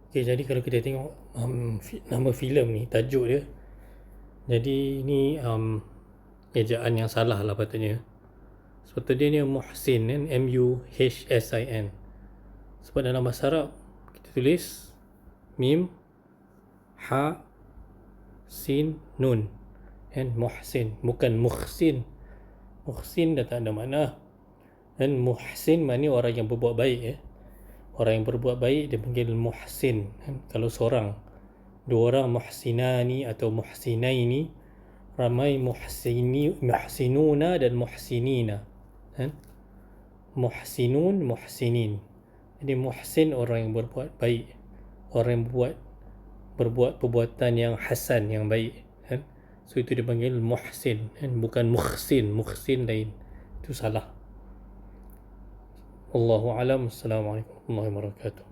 Okay, jadi kalau kita tengok nama filem ni, tajuk dia, jadi ni ejaan yang salah lah patutnya. Sepatutnya dia Muhsin kan, Muhsin. Sebab dalam bahasa Arab kita tulis mim, ha, sin, nun kan, Muhsin, bukan Muhsin. Muhsin dah tak ada makna. Dan Muhsin maknanya orang yang berbuat baik. Orang yang berbuat baik dia panggil Muhsin kan? Kalau seorang, dua orang Muhsinani atau Muhsinaini, ramai Muhsinuna dan Muhsinina kan? Muhsinun, Muhsinin. Jadi Muhsin orang yang berbuat baik, orang yang berbuat perbuatan yang hasan, yang baik kan? So itu dipanggil Muhsin kan? Bukan Muhsin. Muhsin lain, itu salah. Allahu alam. Assalamualaikum warahmatullahi wabarakatuh.